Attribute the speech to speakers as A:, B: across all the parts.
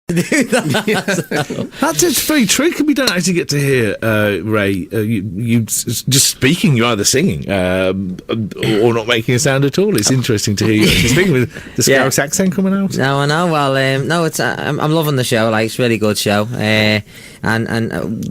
A: do that.
B: That's it's very true. We don't actually get to hear Ray. You just speaking. You're either singing or not making a sound at all. It's interesting to hear you speaking with the Scouse accent coming out.
A: No, I know. Well, no, it's I'm loving the show. Like, it's a really good show. And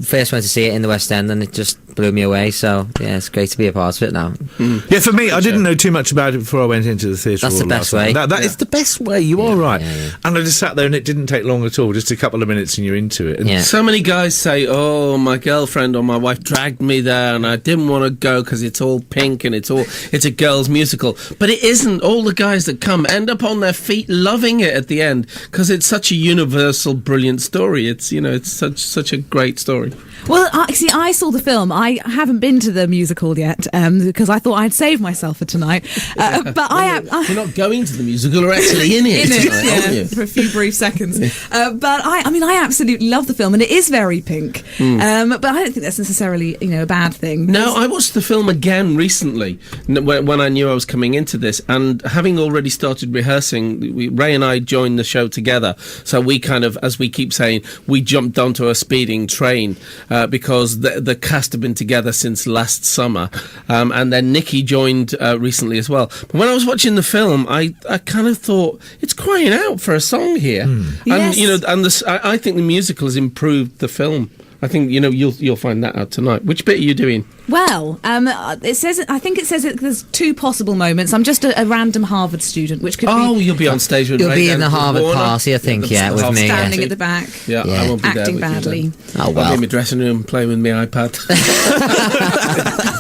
A: first went to see it in the West End, and it just blew me away. So yeah, it's great to be a part of it now.
B: Yeah, for me, I didn't know too much about it before I went into the theatre.
A: That's the best way.
B: That is the best way. You are right.
A: Yeah.
B: And I just sat there, and it didn't take long at all. Just a couple of minutes, and you're into it. And
C: so many guys say, "Oh, my girlfriend or my wife dragged me there, and I didn't want to go because it's all pink and it's a girls' musical." But it isn't. All the guys that come end up on their feet, loving it at the end because it's such a universal, brilliant story. It's it's such a great story.
D: Well, see, I saw the film. I haven't been to the musical yet because I thought I'd save myself for tonight. But
C: You're not going to the musical, or actually in it, tonight,
D: for a few brief seconds. But I absolutely love the film, and it is very pink. But I don't think that's necessarily a bad thing.
C: No, I watched the film again recently when I knew I was coming into this, and having already started rehearsing, Ray and I joined the show together. So we kind of, as we keep saying, we jumped onto a speeding train. Because the cast have been together since last summer, and then Nikki joined recently as well. But when I was watching the film, I kind of thought it's crying out for a song here, and
D: yes.
C: I think the musical has improved the film. I think you'll find that out tonight. Which bit are you doing?
D: Well, it says. I think it says that there's two possible moments. I'm just a random Harvard student, which could be.
C: Oh, you'll be on stage with.
A: You'll be in the Harvard party, I think. Yeah, with me,
D: standing at the back.
C: Yeah, I won't be
D: acting
C: there with
D: badly.
C: You
A: oh well.
C: I'll be in my dressing room playing with my iPad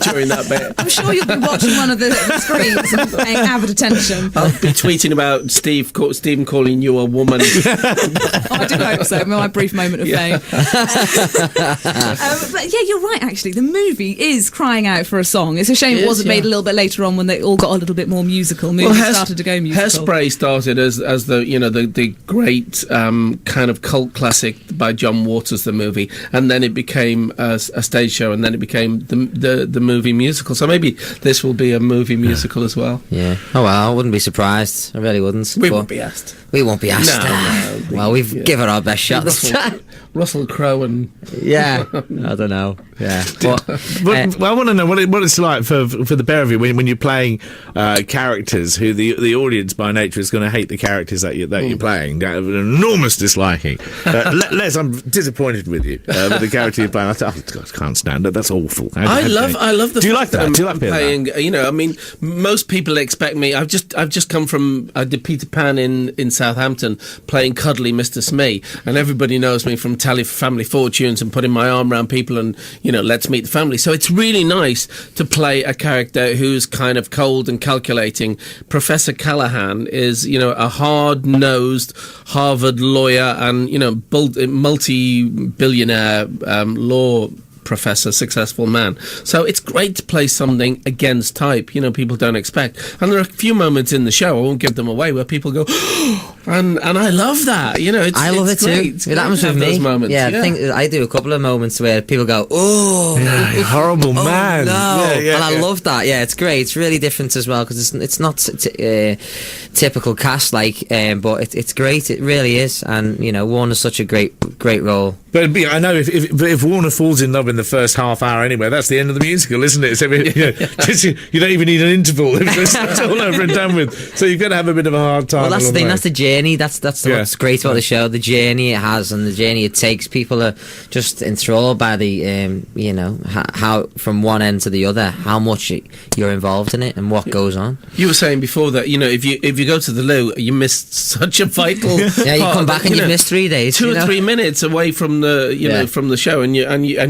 C: during that bit.
D: I'm sure you'll be watching one of the screens and paying avid attention.
C: I'll be tweeting about Stephen calling you a woman.
D: I do hope so. My brief moment of fame. But yeah, you're right. Actually, the movie is crying out for a song. It's a shame it wasn't made a little bit later on when they all got a little bit more musical. Started to go musical.
C: Hairspray started as the great kind of cult classic by John Waters, the movie, and then it became a stage show, and then it became the movie musical. So maybe this will be a movie musical as well.
A: Yeah. Oh well, I wouldn't be surprised. I really wouldn't.
C: We won't be asked.
A: We won't be asked.
C: No.
A: Well, we've given our best shot this time.
C: Russell Crowe and
A: I don't know. Yeah.
B: Well, I want to know what it's like for the pair of you when you're playing characters who the audience by nature is going to hate the characters that you're playing. An enormous disliking. Les, I'm disappointed with you with the character you're playing. I can't stand it. That's awful.
C: I love the.
B: Do you like that? Do you like
C: playing? I mean, most people expect me. I've just come from. I did Peter Pan in Southampton playing cuddly Mr. Smee, and everybody knows me from Family Fortunes and putting my arm around people and let's meet the family. So it's really nice to play a character who's kind of cold and calculating. Professor Callahan is a hard-nosed Harvard lawyer and multi-billionaire law professor, successful man. So it's great to play something against type, people don't expect. And there are a few moments in the show, I won't give them away, where people go, and I love that.
A: I love it
C: great.
A: too. It happens with me.
C: Moments.
A: Yeah, I think I do a couple of moments where people go, "Oh,
B: horrible man."
A: No, and I love that. Yeah, it's great. It's really different as well because it's not typical cast but it's great. It really is. And Warner's such a great role.
B: But I know if Warner falls in love in the first half hour anyway, that's the end of the musical, isn't it? So, you don't even need an interval. It's all over and done with. So you've got to have a bit of a hard time.
A: Well, that's the thing. That's the journey. That's what's great about the show. The journey it has and the journey it takes. People are just enthralled by the how from one end to the other, how much you're involved in it and what goes on.
C: You were saying before that if you go to the loo, you missed such a vital.
A: You come back and you've missed 3 days.
C: 2 or 3 minutes away from the from the show, and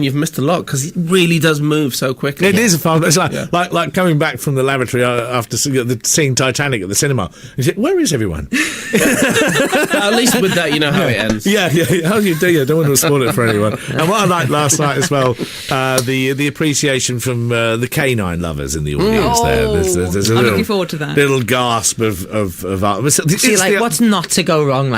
C: you've missed a lot because it really does move so quickly.
B: It is a fun. It's like coming back from the lavatory after seeing Titanic at the cinema. You say, where is everyone?
C: At least with that, you know how it ends.
B: Yeah. How do you do? You don't want to spoil it for anyone. And what I liked last night as well, the appreciation from the canine lovers in the audience. There's a
D: looking forward to that.
B: Little gasp of art.
A: See, what's not to go wrong?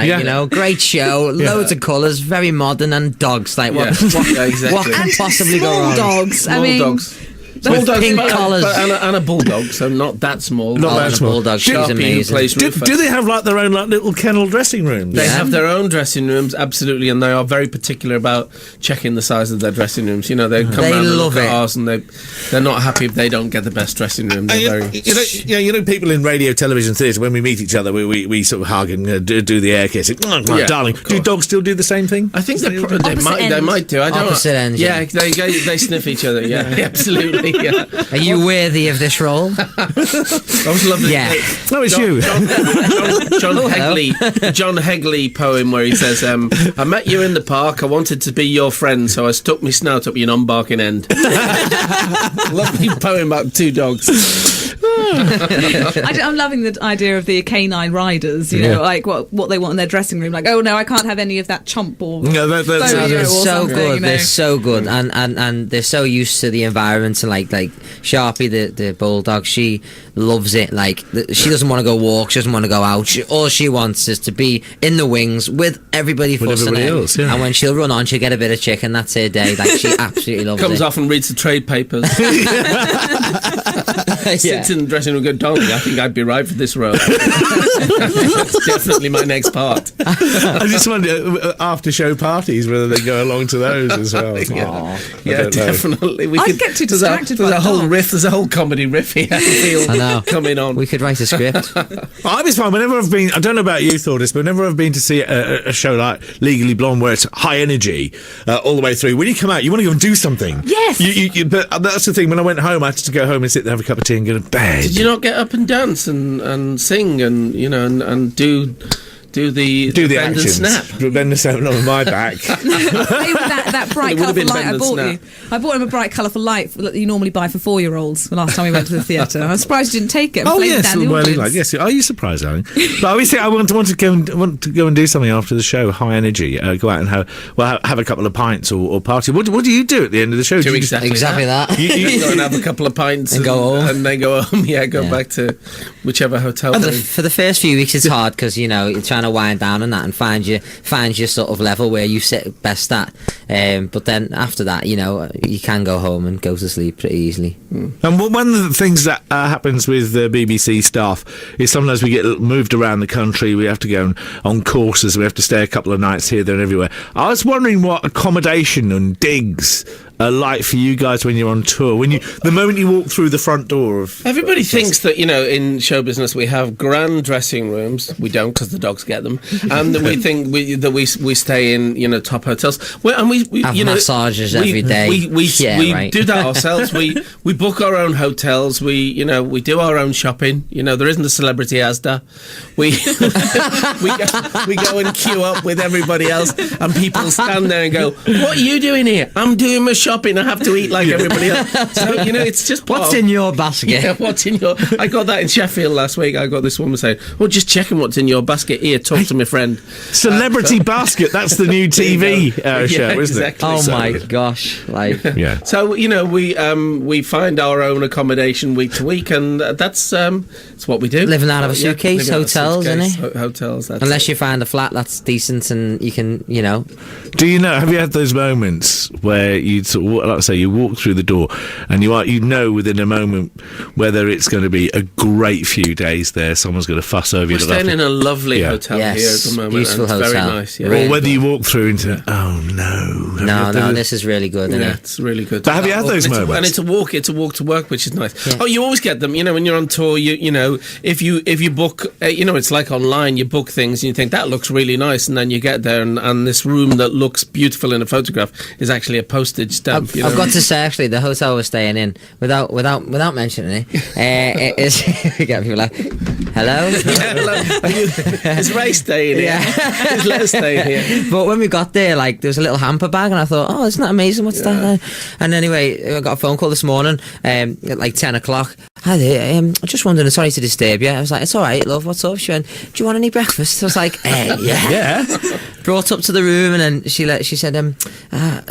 A: Great show, loads of colours, very modern, and dogs. What can possibly go wrong?
D: Dogs.
C: Small dogs. Bulldogs,
A: pink collars.
C: and a bulldog, so not that small.
B: Not that
A: and a
B: small.
A: bulldog. She's
C: Sharpie, who
A: amazing.
C: plays
B: Do
C: Rufus.
B: they have like their own like little kennel dressing rooms?
C: They have their own dressing rooms, absolutely, and they are very particular about checking the size of their dressing rooms. You know, they come
A: They
C: around and
A: love
C: look at
A: it.
C: ours, and they're not happy if they don't get the best dressing room. They're very...
B: You know, people in radio, television, theatre, when we meet each other, we sort of hug and do the air kiss. Oh, my
C: Yeah,
B: darling.
C: of
B: Do
C: course.
B: dogs still do the same thing?
C: I think they
D: Opposite
C: might do. I don't
A: Opposite
C: know.
A: ends,
C: Yeah,
A: yeah.
C: they sniff each other. Yeah, absolutely. Yeah.
A: Are you worthy of this role?
C: I was lovely.
A: Yeah.
B: No, it's you.
C: John Hegley poem where he says, I met you in the park, I wanted to be your friend, so I stuck my snout up your non-barking end. Lovely poem about two dogs.
D: I'm loving the idea of the canine riders, you know, like what they want in their dressing room. Like, oh no, I can't have any of that chomp or
B: No, that's
D: folio
A: They're
D: or
A: so
D: something,
A: good.
D: you know.
A: They're so good, and they're so used to the environment. And like Sharpie, the bulldog, she loves it. Like she doesn't want to go walk. She doesn't want to go out. All she wants is to be in the wings with everybody fussing
B: everybody
A: her.
B: else, yeah.
A: And when she'll run on, she'll get a bit of chicken. That's her day. Like she absolutely loves
C: Comes
A: it.
C: off and reads the trade papers. Sits in the dressing room and goes, darling, I think I'd be right for this role. That's definitely my next part.
B: I just wonder after show parties whether they go along to those as well.
C: Yeah,
B: I don't know.
C: definitely.
D: I get too distracted
C: There's
D: by
C: a whole
D: dogs.
C: riff. There's a whole comedy riff here. I feel
A: I know.
C: coming on.
A: We could write a script.
B: I always find whenever I've been, I don't know about you, Thordis, but whenever I've been to see a show like Legally Blonde where it's high energy all the way through, when you come out, you want to go and do something.
D: Yes.
B: But that's the thing. When I went home, I had to go home and sit there, have a cup of tea, and go to bed.
C: Did you not get up and dance and sing and and do the
B: do the
C: bend
B: actions?
C: and snap?
B: Bend and snap on my back.
D: Hey, with that bright,
C: It would have
D: colourful
C: been
D: light I
C: bend and
D: bought
C: snap.
D: you. I bought him a bright, colourful light that you normally buy for 4-year-olds the last time we went to the theatre. I'm surprised you didn't take it. and
B: Oh
D: played it
B: yes,
D: down the
B: well,
D: audience.
B: like, yes. Are you surprised, Alan? But I always think I want to go and do something after the show. High energy. Go out and have a couple of pints or party. What do you do at the end of the show? Do you just-
A: Exactly that.
B: You
C: Go and have a couple of pints
A: And go home.
C: and then go home. Yeah, go
A: Yeah.
C: back to whichever hotel.
A: And
C: they're in.
A: for the first few weeks, it's hard because you're trying to wind down on that and find your sort of level where you sit best at. But then after that, you can go home and go to sleep pretty easily.
B: And one of the things that happens with the BBC staff is sometimes we get moved around the country. We have to go on courses. We have to stay a couple of nights here, there, and everywhere. I was wondering what accommodation and digs are like for you guys when you're on tour. The moment you walk through the front door of
C: Everybody thinks that in show business we have grand dressing rooms. We don't because the dogs get them, and that we think that we stay in top hotels. And we
A: Have massages every day.
C: We
A: Yeah, right.
C: do that ourselves. We book our own hotels. We do our own shopping. There isn't a celebrity Asda. We we go and queue up with everybody else, and people stand there and go, "What are you doing here?" "I'm doing my shopping. I have to eat like everybody else." So it's just part
A: What's
C: of-
A: in your basket?
C: Yeah, what's in your... I got that in Sheffield last week. I got this woman saying, "Well, just checking what's in your basket. Here, talk to my friend."
B: Celebrity Basket. That's the new TV show,
C: Yeah,
B: isn't
C: exactly.
A: Oh
C: So-
A: my gosh! Like,
B: Yeah.
C: So we find our own accommodation week to week, and that's it's what we do.
A: Living out of a
C: Yeah,
A: suitcase,
C: living out of a
A: hotels,
C: suitcase,
A: innit?
C: Hotels. That's
A: unless
C: it.
A: you find a flat that's decent and you can,
B: Do you know? Have you had those moments where you sort of, like I say, you walk through the door and you know within a moment whether it's going to be a great few days there, someone's going to fuss over you.
C: We're staying in a lovely
B: Yeah.
C: hotel
A: Yes,
C: here at the moment.
A: beautiful
C: and it's
A: hotel.
C: Very nice. Yeah.
A: Really
B: or whether you walk through into oh no,
A: no, this is really good, isn't
C: Yeah,
A: it?
C: it's really good.
B: But have you had those
C: And it's a-
B: moments?
C: And it's a walk to work, which is nice.
A: Yeah.
C: Oh, you always get them. When you're on tour, if you book, it's like online. You book things and you think that looks really nice, and then you get there and this room that looks beautiful in a photograph is actually a postage stamp.
A: I've got to say, actually, the hotel we're staying in, without mentioning it is we get people like, hello.
C: Is Ray staying here?
A: Yeah.
C: Is Les staying here?
A: But when we got there, like, there was a little hamper bag, and I thought, isn't that amazing? What's that? And anyway, I got a phone call this morning at like 10 o'clock. hi there, I'm just wondering, sorry to disturb you. I was like, it's all right, love, what's up? She went, do you want any breakfast? I was like, yeah. Brought up to the room, and then she said,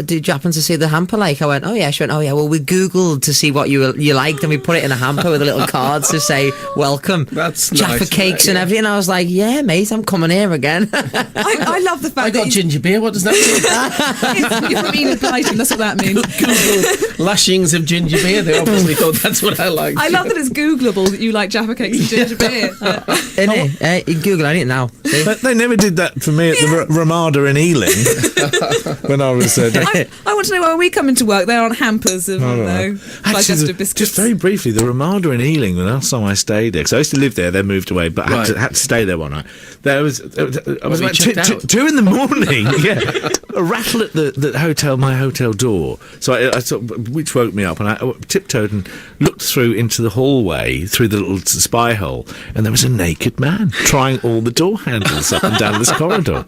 A: did you happen to see the hamper? Like, I went, oh yeah. She went, oh yeah, well, we Googled to see what you liked, and we put it in a hamper with a little card to say, welcome.
C: That's
A: Jaffa
C: nice,
A: cakes and everything. I was like, yeah, mate, I'm coming here again.
D: I love the fact
C: I got ginger beer. What does that mean?
D: you're from Enid Blyton, that's what that means.
C: Google lashings of ginger beer. They obviously thought that's what I liked.
D: I love that it's Googleable that you like Jaffa cakes and ginger beer.
A: You can Google it now. See?
B: But they never did that for me at the Ramada in Ealing when I was.
D: I want to know, when we come into work, they're on hampers of digestive biscuits.
B: Just very briefly, the Ramada in Ealing, the last time I stayed there, because I used to live there, then moved away, but I had to stay there one night. I was about 2 in the morning. A rattle at my hotel door. So I sort of, which woke me up, and I tiptoed and looked through into the hallway through the little spy hole, and there was a naked man trying all the door handles up and down this corridor.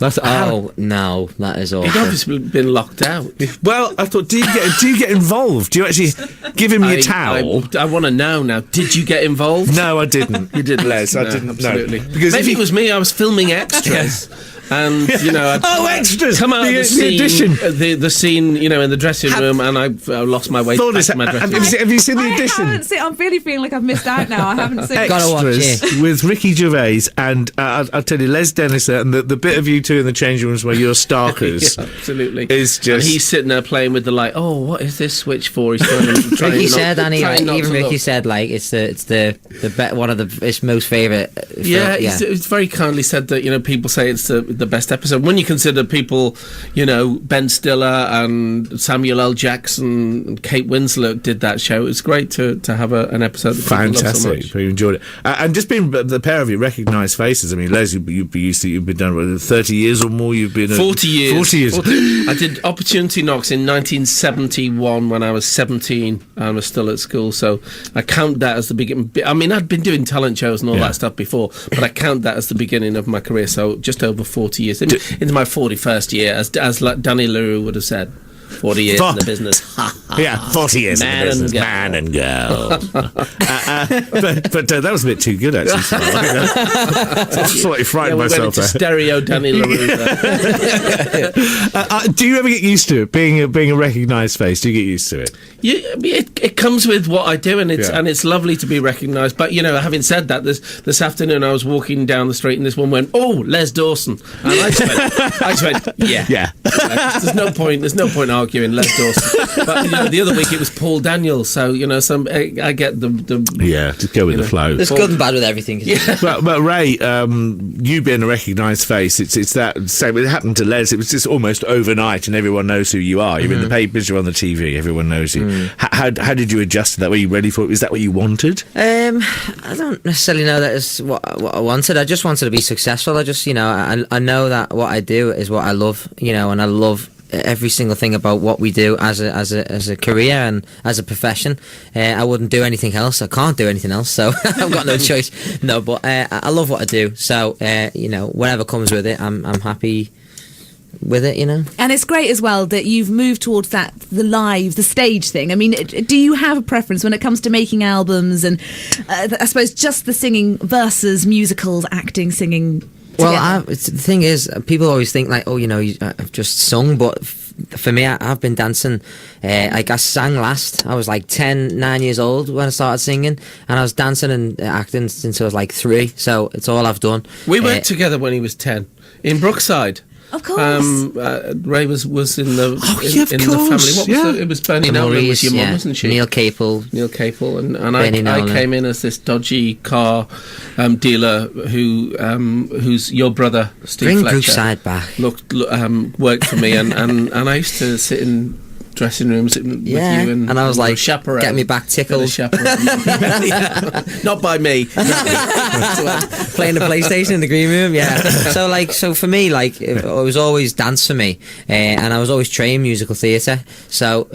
B: I thought,
A: no, that is awful.
C: He'd obviously been locked out.
B: Well, I thought, do you get involved? Do you actually give him your towel?
C: I want to know now. Did you get involved?
B: No, I didn't.
C: You didn't,
B: Les.
C: No,
B: I didn't.
C: Absolutely.
B: No. Because
C: maybe it was me. I was filming extras. And
B: extras!
C: Come out
B: the
C: scene,
B: edition.
C: The scene, in the dressing room, and I lost my way back to my dressing room.
B: Have you seen the edition?
D: I'm really feeling like I've missed out now. I haven't seen
B: Extras with Ricky Gervais, and I'll tell you, Les Dennis, and the bit of you two in the changing rooms where you're starkers.
C: Absolutely.
B: Is just.
C: And he's sitting there playing with the light. Oh, what is this switch for? He's trying
A: Ricky said, Annie, even Ricky said, like, it's one of his most favourite.
C: It's very kindly said that people say it's the best episode. When you consider people, Ben Stiller and Samuel L. Jackson and Kate Winslet did that show, it's great to have an episode that
B: fantastic. So you enjoyed it, and just being the pair of you recognised faces. I mean, Les, you've been done 30 years or more. You've been
C: 40 years.
B: 40 years.
C: I did Opportunity Knocks in 1971 when I was 17 and I was still at school. So I count that as the beginning. I mean, I'd been doing talent shows and all that stuff before, but I count that as the beginning of my career. So just over 40 years. Into my 41st year, as Danny LaRue would have said. 40 years in the business.
B: 40 years in the business. Man and girl. But that was a bit too good, actually. I slightly frightened myself there.
C: Stereo Danny LaRue.
B: Do you ever get used to it, being a recognised face? Do you get used to it?
C: It comes with what I do, and it's lovely to be recognised. But having said that, this afternoon I was walking down the street, and this one went, "Oh, Les Dawson," and I just went, yeah. There's no point arguing Les Dawson. But the other week it was Paul Daniels, so I get the
B: just go with the flow.
A: There's good and bad with everything.
B: But Ray, you being a recognised face, it's that same. It happened to Les. It was just almost overnight, and everyone knows who you are. You're in the papers, you're on the TV, everyone knows you. How did you adjust to that? Were you ready for it? Is that what you wanted?
A: I don't necessarily know that is what I wanted. I just wanted to be successful. I just, I know that what I do is what I love, and I love every single thing about what we do as a career and as a profession. I wouldn't do anything else. I can't do anything else, so I've got no choice. No, but I love what I do. So whatever comes with it, I'm happy with it,
D: And it's great as well that you've moved towards the stage thing. I mean, do you have a preference when it comes to making albums and I suppose just the singing versus musicals, acting, singing?
A: Well, the thing is, people always think like, I've just sung, but for me, I've been dancing. I sang last. I was like 9 years old when I started singing, and I was dancing and acting since I was like 3. So it's all I've done.
C: We worked together when he was 10 in Brookside.
D: Of course.
C: Ray was in the family. What was it was Bernie Nolan was your mum, wasn't she?
A: Neil Capel,
C: and I came in as this dodgy car dealer who's your brother, Steve
A: Bring
C: Fletcher.
A: Bruce Side back.
C: Worked for me, and I used to sit in dressing rooms with you and
A: I was like,
C: chaperone.
A: Get me back tickled.
C: Not by me.
A: Playing the PlayStation in the green room, So for me, it was always dance for me, and I was always trained musical theatre. So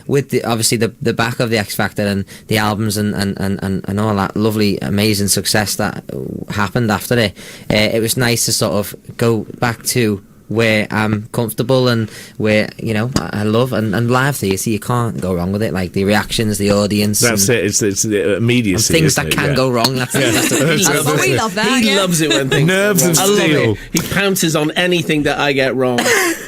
A: with obviously the back of the X Factor and the albums and all that lovely, amazing success that happened after it, it was nice to sort of go back to where I'm comfortable and where, you know, I love. And live theatre, you can't go wrong with it. Like the reactions, the audience.
B: That's it. It's the immediacy.
A: And things
B: isn't
A: that
B: it?
A: can go wrong. That's
D: Oh, we love that.
C: He
D: yeah.
C: loves it when things
B: Nerves
C: go
B: of
C: wrong. I love
B: steel.
C: it. He pounces on anything that I get wrong.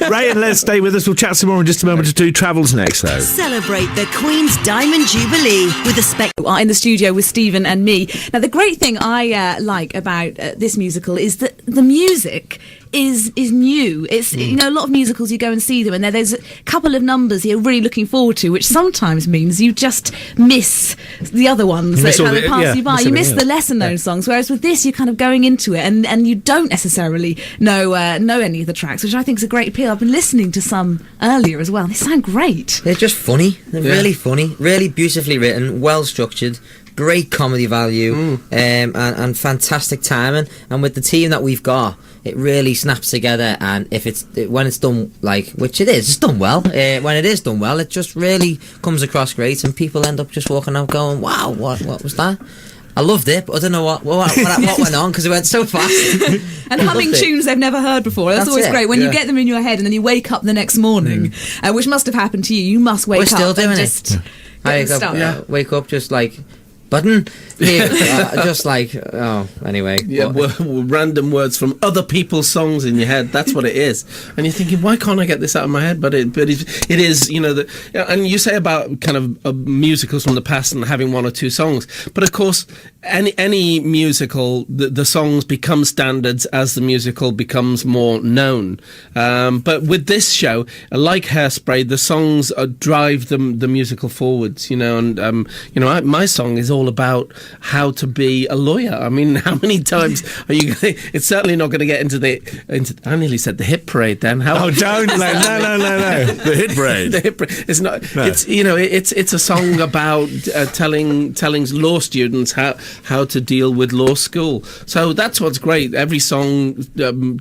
B: Ray and Les, stay with us. We'll chat some more in just a moment or two. Travels next, though.
E: Celebrate the Queen's Diamond Jubilee with a
D: In the studio with Stephen and me. Now, the great thing I like about this musical is that the music is new. It's you know, a lot of musicals you go and see them, and there's a couple of numbers you're really looking forward to, which sometimes means you just miss the other ones that kind of pass you by. You miss the lesser known songs, whereas with this you're kind of going into it and you don't necessarily know any of the tracks, which I think is a great appeal. I've been listening to some earlier as well. They sound great.
A: They're just funny. They're really funny, really beautifully written, well structured, great comedy value, and fantastic timing. And with the team that we've got, it really snaps together. And when it's done, like, which it is, it's done well. When it is done well, it just really comes across great, and people end up just walking out going, "Wow, what was that?" I loved it, but I don't know what went on, because it went so fast.
D: And humming tunes they've never heard before. That's always great. When you get them in your head and then you wake up the next morning, which must have happened to you. You must wake up.
A: We're still doing
D: and
A: it.
D: just
A: Wake up just like, button here, just like, anyway.
C: Yeah, random words from other people's songs in your head. That's what it is. And you're thinking, why can't I get this out of my head? But it is, you know. And you say about kind of musicals from the past and having one or two songs, but of course, any musical, the songs become standards as the musical becomes more known. But with this show, like Hairspray, the songs drive the musical forwards. You know, and you know, my song is all about how to be a lawyer. I mean, how many times are you going to... It's certainly not going to get into I nearly said the hit parade then.
B: Don't. No. The hit parade.
C: The hit parade. It's not...
B: No.
C: It's, you know, it's a song about telling law students how to deal with law school. So that's what's great. Every song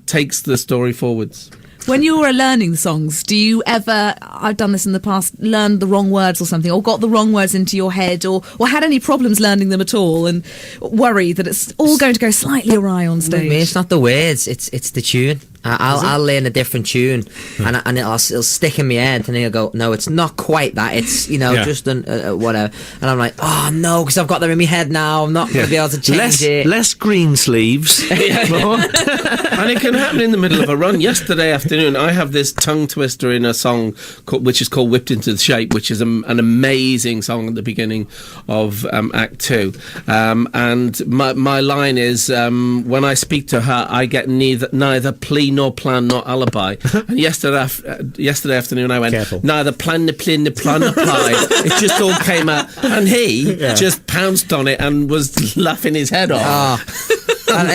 C: takes the story forwards.
D: When you were learning the songs, do you ever, I've done this in the past, learn the wrong words or something, or got the wrong words into your head, or had any problems learning them at all, and worry that it's all going to go slightly awry on stage?
A: It's not the words, it's the tune. I'll learn a different tune, and it'll stick in my head, and he'll go, no, it's not quite that. It's, you know, just whatever. And I'm like, oh no, because I've got them in my head now. I'm not going to be able to change it.
B: Less green sleeves.
C: And it can happen in the middle of a run. Yesterday afternoon, I have this tongue twister in a song which is called "Whipped into the Shape," which is an amazing song at the beginning of Act 2. And my line is, when I speak to her, I get neither plea nor plan nor alibi. And yesterday afternoon I went,
B: Careful.
C: neither plan nor plea nor plan nor apply. It just all came out, and he just pounced on it and was laughing his head off.
A: And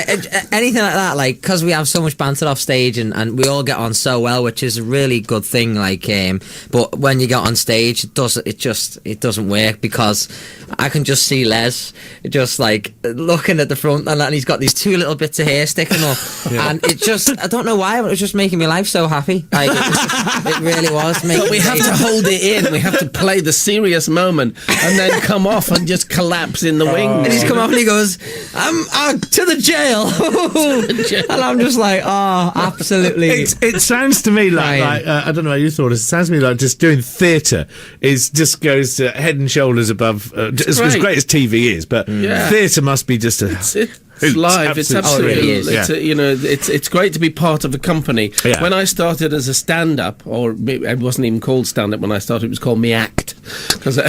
A: anything like that, like, because we have so much banter off stage, and we all get on so well, which is a really good thing. Like, but when you get on stage, it doesn't work, because I can just see Les just like looking at the front, and he's got these two little bits of hair sticking up, and it just, I don't know why, but it was just making my life so happy. Like, it really was.
C: But we have to hold it in. We have to play the serious moment, and then come off and just collapse in the wings.
A: And he's come off and he goes, I'm to the jail. And I'm just like, oh, absolutely.
B: It sounds to me like I don't know how you thought. It sounds to me like just doing theatre just goes head and shoulders above. As great as TV is, but theatre must be just
C: It's live. It's absolutely. It's great to be part of a company.
B: Yeah.
C: When I started as a stand-up, or it wasn't even called stand-up when I started, it was called Me Act, because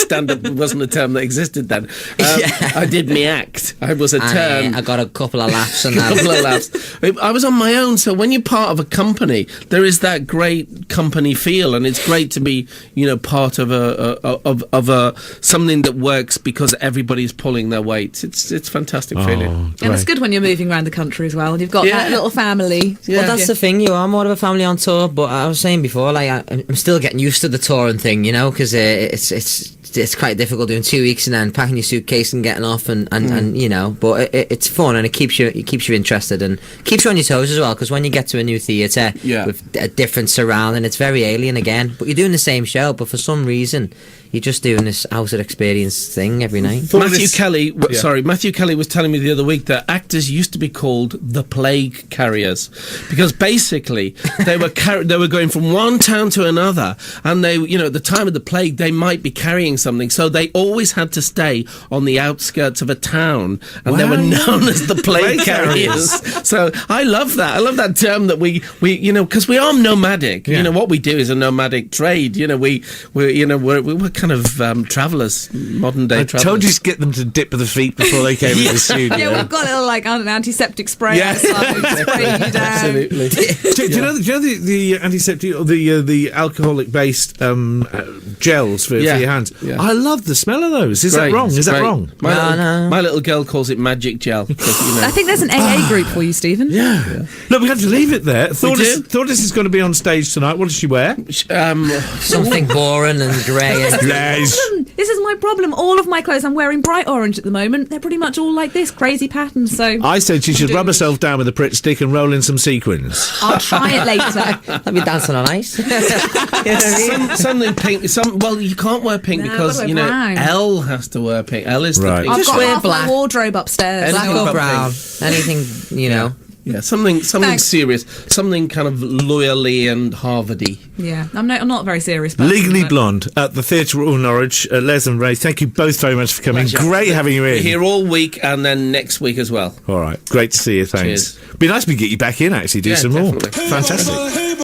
C: stand-up wasn't a term that existed then. I did Me Act. I was a term.
A: I got a couple of laughs on that.
C: I was on my own. So when you're part of a company, there is that great company feel, and it's great to be, part of a something that works because everybody's pulling their weight. It's a fantastic feeling.
D: And it's good when you're moving around the country as well. You've got that little family.
A: Well, that's the thing. You are more of a family on tour, but I was saying before, like, I'm still getting used to the touring thing, because it's it's quite difficult doing 2 weeks and then packing your suitcase and getting off and you know, but it's fun and it keeps you interested and keeps you on your toes as well, because when you get to a new theatre with a different surrounding, it's very alien again, but you're doing the same show, but for some reason you're just doing this outer experience thing every night.
C: Matthew Kelly was telling me the other week that actors used to be called the plague carriers, because basically they were going from one town to another, and they, you know, at the time of the plague they might be carrying something, so they always had to stay on the outskirts of a town, and they were known as the plague carriers. So I love that term that we you know, because we are nomadic. You know, what we do is a nomadic trade. You know, we're kind of travellers, modern day travellers.
B: I told you to get them to dip the feet before they came into the studio.
D: Yeah, we've got a little like an antiseptic spray outside, spraying you down.
C: Absolutely.
B: do you know the antiseptic or the alcoholic based gels for your hands? Yeah. I love the smell of those. Is that wrong? Is that wrong?
C: My little girl calls it magic gel. You know.
D: I think there's an AA group for you, Stephen.
B: Yeah. Look, we have to leave it there. Thordis is going to be on stage tonight. What does she wear?
A: Something boring and grey and
D: This is my problem. All of my clothes, I'm wearing bright orange at the moment. They're pretty much all like this, crazy patterns. So
B: I said she should rub herself down with a Pritt stick and roll in some sequins.
D: I'll try it later.
A: I'll be dancing on ice.
C: Something pink. Well, you can't wear pink because you know
D: brown.
C: Elle has to wear pink. Elle is the pink.
D: I've
A: Just
D: got
A: wear
D: half
A: black.
D: my wardrobe upstairs.
A: Black or brown, anything, you know.
C: Yeah, something
D: Thanks.
C: serious, something kind of loyally and Harvardy.
D: Yeah, I'm not a very serious person.
B: Legally
D: but-
B: Blonde at the Theatre Royal Norwich. Les and Ray, thank you both very much for coming.
C: Pleasure.
B: Great having you
C: We're
B: in.
C: here all week and then next week as well.
B: All right, great to see you. Thanks.
C: Cheers.
B: Be nice to get you back in. Actually, do
C: Yeah,
B: some
C: definitely.
B: more. Fantastic.